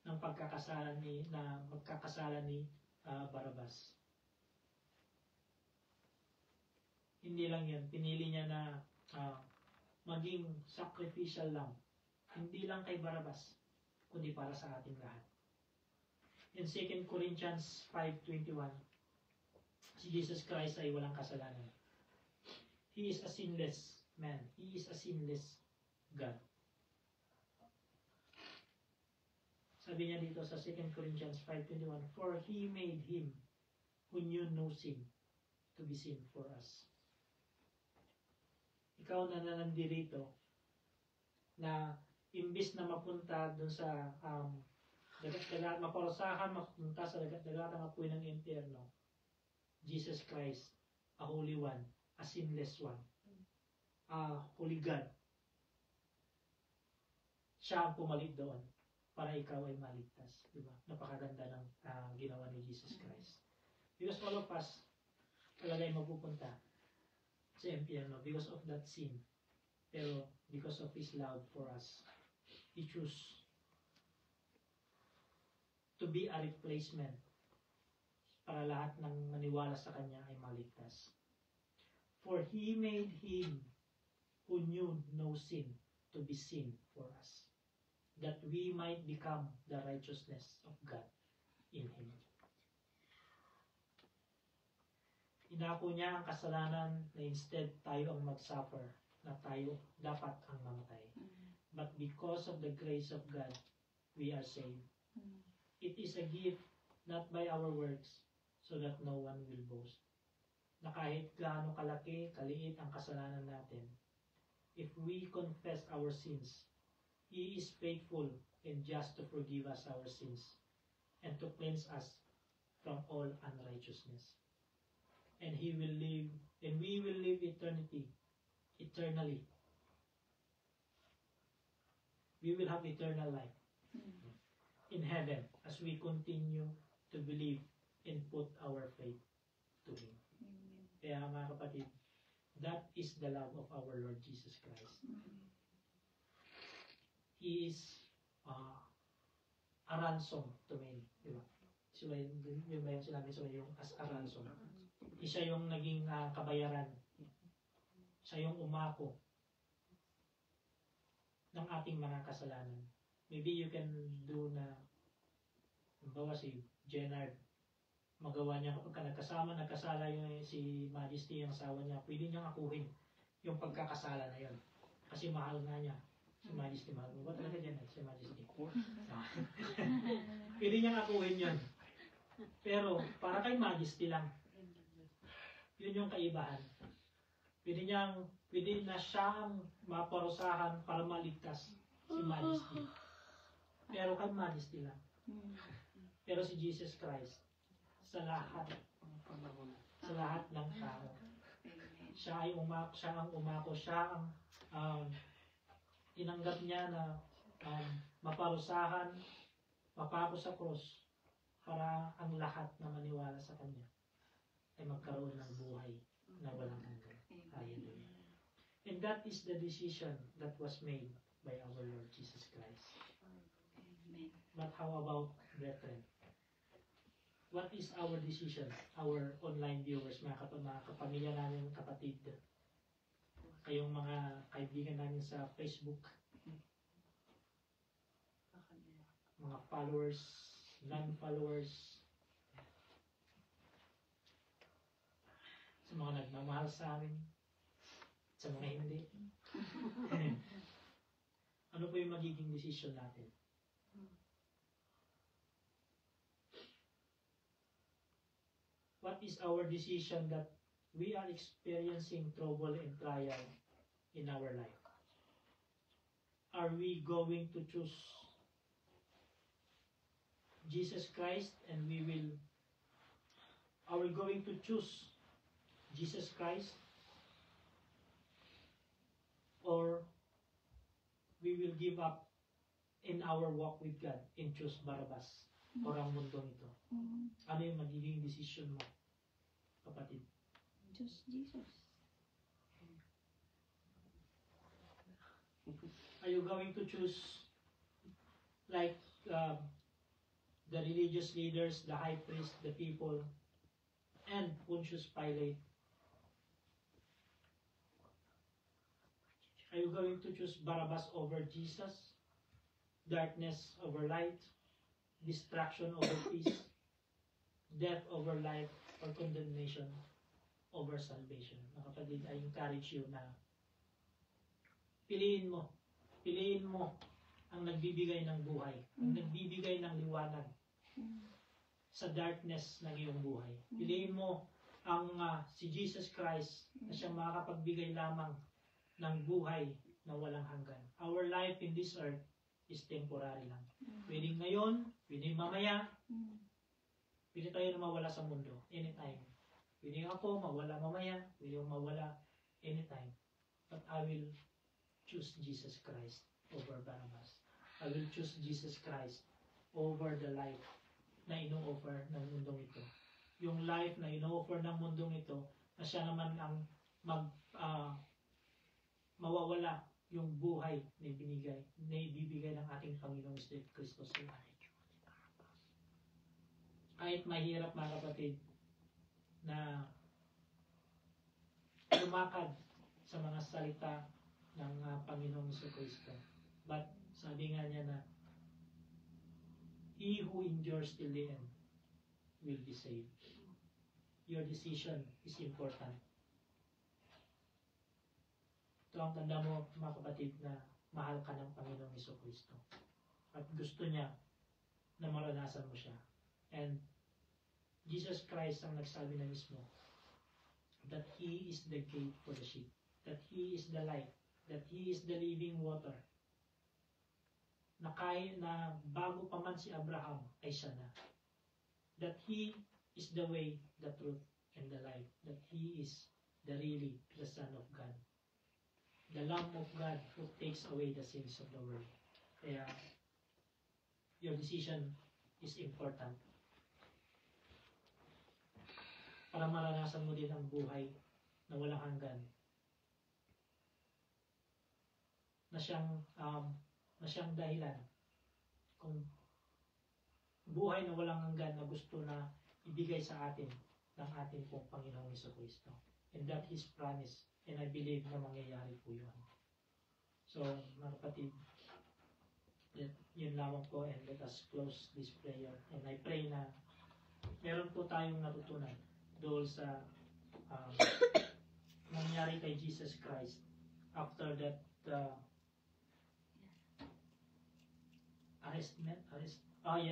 S4: ng magkakasala ni Barabas. Hindi lang yun. Pinili niya na maging sacrificial lang. Hindi lang kay Barabas, kundi para sa ating lahat. In 2 Corinthians 5:21, si Jesus Christ ay walang kasalanan. He is a sinless man. He is a sinless God. Sabi niya dito sa 2 Corinthians 5:21, for He made Him who knew no sin to be sin for us. Ikaw na nandirito na imbis na mapunta dun sa maparusahan, mapunta sa dagatang apoy ng impyerno, Jesus Christ, a holy one, a sinless one, a holy God, siya ang pumalit doon para ikaw ay maligtas. Diba? Napakaganda ng ginawa ni Jesus Christ. Because all of us talaga ay mapupunta sa impyerno because of that sin. Pero because of His love for us, He chose to be a replacement para lahat ng maniwala sa Kanya ay maligtas. For He made Him who knew no sin to be sin for us, that we might become the righteousness of God in Him. Inako niya ang kasalanan na instead tayo ang mag-suffer, na tayo dapat ang mamatay. But because of the grace of God, we are saved. It is a gift, not by our works, so that no one will boast. Na kahit gaano kalaki, kaliit ang kasalanan natin, if we confess our sins, He is faithful and just to forgive us our sins and to cleanse us from all unrighteousness. And we will live eternally. We will have eternal life in heaven as we continue to believe and put our faith to Him. Kaya mga kapatid, that is the love of our Lord Jesus Christ. He is a ransom to many. Diba? Yung ba yung sinabi yung as a ransom. Siya yung naging kabayaran. Siya yung umako ng ating mga kasalanan. Maybe you can do na Halimbawa si Jenard, magawa niya kapag nagkasala yung si Majesty, yung asawa niya, pwede niyang akuhin yung pagkakasala na yun. Kasi mahal nga niya. Si Majesty, mahal mo ba talaga Jenard? Si Majesty. Pwede niyang akuhin yun. Pero para kay Majesty lang. Yun yung kaibahan. Pwede na siyang maparusahan para maligtas si Majesty. Pero kay Majesty lang. Pero si Jesus Christ, sa lahat ng tao, siya ang umako, siya ang tinanggap niya na maparusahan, mapako sa krus para ang lahat na maniwala sa Kanya ay magkaroon ng buhay na walang hanggan. Hallelujah. And that is the decision that was made by our Lord Jesus Christ. But how about brethren? What is our decision? Our online viewers, mga kapamilya namin, kapatid, kayong mga kaibigan namin sa Facebook, mga followers, non-followers, sa mga nagmamahal sa amin, sa mga hindi. Ano po yung magiging decision natin? What is our decision that we are experiencing trouble and trial in our life? Are we going to choose Jesus Christ and are we going to choose Jesus Christ, or we will give up in our walk with God and choose Barabbas or ang mundong ito? Ano yung magiging decision mo, kapatid?
S5: Just Jesus.
S4: Are you going to choose like the religious leaders, the high priest, the people, and Pontius Pilate? Are you going to choose Barabbas over Jesus? Darkness over light? Distraction over peace? Death over life? Or condemnation over salvation? Mga kapatid, I encourage you na piliin mo ang nagbibigay ng buhay, ang nagbibigay ng liwanag sa darkness ng iyong buhay. Piliin mo ang si Jesus Christ na siyang makakapagbigay lamang ng buhay na walang hanggan. Our life in this earth is temporary lang. Pwedeng ngayon, pwedeng mamaya, pwede tayo na mawala sa mundo anytime. Pwedeng ako mawala mamaya, pwedeng mawala anytime. But I will choose Jesus Christ over Barabbas. I will choose Jesus Christ over the life na ino-offer ng mundong ito. Yung life na ino-offer ng mundong ito, na siya naman ang mawawala yung buhay na ibibigay ng ating Panginoong Kristo sa atin. Kahit mahirap, mga kapatid, na lumakad sa mga salita ng Panginoong Kristo. But sabi nga niya na, he who endures till the end will be saved. Your decision is important. Ito ang tanda mo, mga kapatid, na mahal ka ng Panginoong Kristo. At gusto niya na maranasan mo siya. And Jesus Christ ang nagsabi na mismo that He is the gate for the sheep, that He is the light, that He is the living water. Na bago pa man si Abraham ay siya na. That He is the way, the truth, and the life. That He is the Son of God. The Lamb of God who takes away the sins of the world. Kaya, your decision is important. Para maranasan mo din ang buhay na walang hanggan. Na siyang dahilan kung buhay na walang hanggan na gusto na ibigay sa atin ng ating pong Panginoong Kristo. And that His promise. And I believe na mangyayari po yun. So, mga kapatid, Yun lamang po, and let us close this prayer. And I pray na meron po tayong natutunan doon sa um, nangyari kay Jesus Christ after that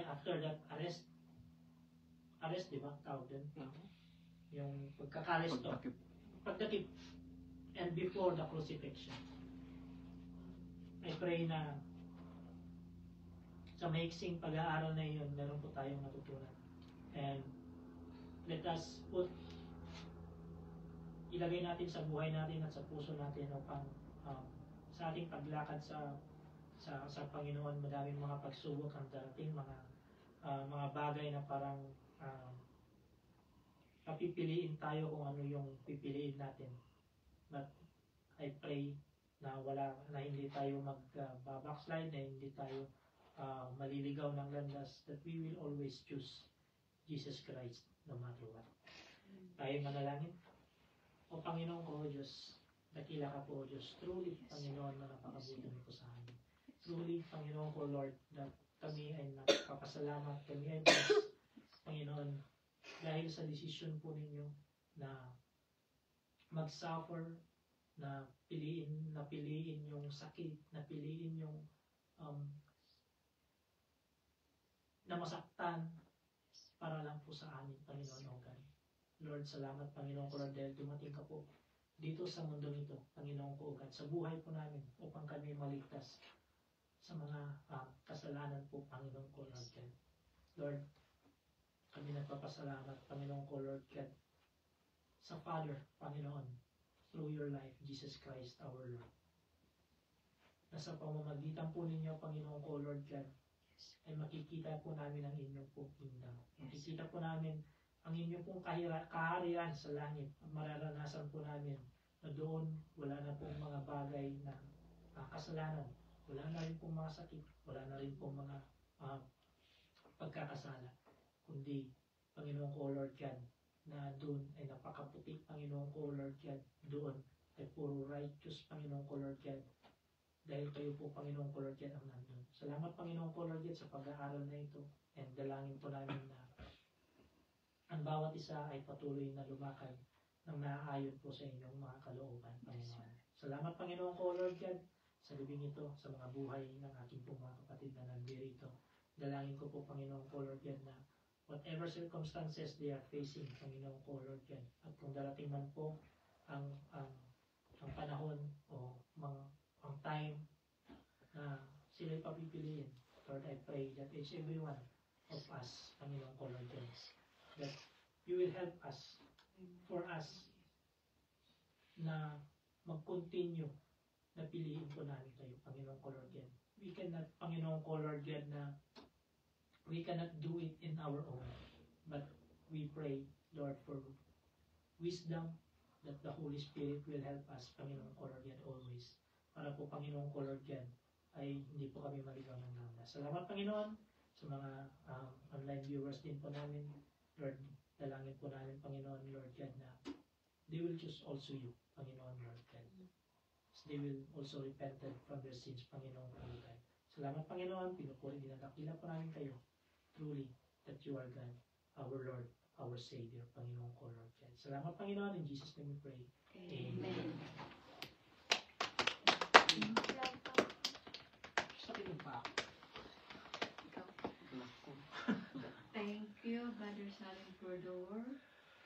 S4: after that arrest, di ba? Tawag din. Yung pagkakaresto, pagdakip, and before the crucifixion. I pray na sa maiksing pag-aaral na yun, meron po tayong natutunan. And let us ilagay natin sa buhay natin at sa puso natin upang sa ating paglakad sa Panginoon, madaming mga pagsubok ang darating, mga bagay na parang papipiliin tayo kung ano yung pipiliin natin. But I pray na hindi tayo mag-backslide, na hindi tayo maliligaw ng landas, that we will always choose Jesus Christ no matter what. Tayo manalangin. O Panginoon ko, Diyos, dakila ka po, Diyos. Truly, Panginoon, na napakabuti mo po sa amin. Truly, Panginoon ko, Lord, that kami ay napapasalamat, kami ay blessed, Panginoon, dahil sa desisyon po ninyo na mag-suffer, na piliin yung sakit, na piliin yung na masaktan para lang po sa amin, Panginoon, O God. Lord, salamat, Panginoon ko, Lord, dahil dumating ka po dito sa mundo nito, Panginoon ko, O God, sa buhay po namin, upang kami maligtas sa mga kasalanan po, Panginoon ko, Lord God. Lord, kami nagpapasalamat, Panginoon ko, Lord God, sa Father, Panginoon, through your life, Jesus Christ, our Lord. Nasa pamamagitan po ninyo, Panginoon ko, Lord God, ay makikita po namin ang inyong pong kingdom. Makikita po namin ang inyong pong kaharian sa langit. At mararanasan po namin na doon wala na pong mga bagay na kasalanan. Wala na rin pong mga sakit. Wala na rin pong mga pagkakasala. Kundi, Panginoon ko, Lord God, na doon ay napakaputik, Panginoon ko, Lord God, doon ay puro righteous, Panginoon ko, Lord God. Dahil kayo po, Panginoon ko, Lord God, ang nandun. Salamat, Panginoon ko, Lord God, sa pag-aaral na ito. And dalangin po namin na ang bawat isa ay patuloy na lumakad ng naaayon po sa inyong mga kalooban, Panginoon. Salamat, Panginoon ko, Lord God, sa libing ito, sa mga buhay ng ating pong mga kapatid na nandirito. Dalangin ko po, Panginoon ko, Lord God, na whatever circumstances they are facing, Panginoon ko, Lord God, at kung darating man po ang panahon o ang time na sila'y papipiliin, Lord, I pray that each every one of us, Panginoon ko, Lord God, that you will help us, for us, na mag-continue na piliin po namin kayo, Panginoon ko, Lord God. We cannot, Panginoon ko, Lord God, na we cannot do it in our own, but we pray, Lord, for wisdom, that the Holy Spirit will help us, Panginoon ko, Lord God, always. Para po, Panginoon ko, Lord God, ay hindi po kami maligaw ng landas. Salamat, Panginoon, sa mga online viewers din po namin. Lord, dalangin po namin, Panginoon, Lord God, na they will choose also you, Panginoon, Lord God. They will also repented from their sins, Panginoon, Lord God. Salamat, Panginoon, pinupuri, dinadakila po namin kayo. Truly, that you are God, our Lord, our Savior, Panginoon ko, Lord God. Salamat, Panginoon, in Jesus' name we pray. Amen. Sabihin pa ako.
S1: Thank you, Brother Salim, for the word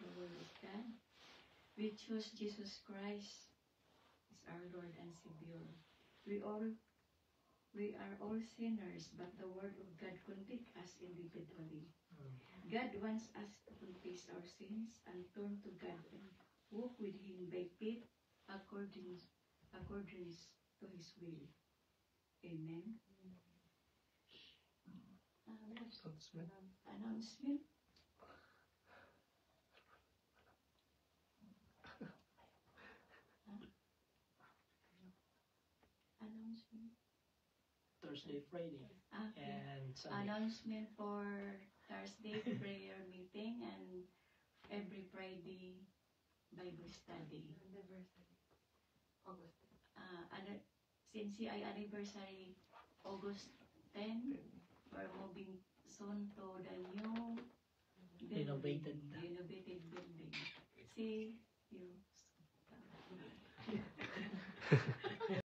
S1: of God. We choose Jesus Christ as our Lord and Savior. We are all sinners, but the word of God convicts us individually. God wants us to confess our sins and turn to God and walk with Him by faith according to His will. Amen. Announcement. Announcement.
S4: Thursday, Friday,
S1: Okay.
S4: and Sunday.
S1: Announcement for Thursday prayer meeting and every Friday Bible study. Since ay anniversary August 10. We're moving soon to the new
S4: Renovated.
S1: renovated building. See you.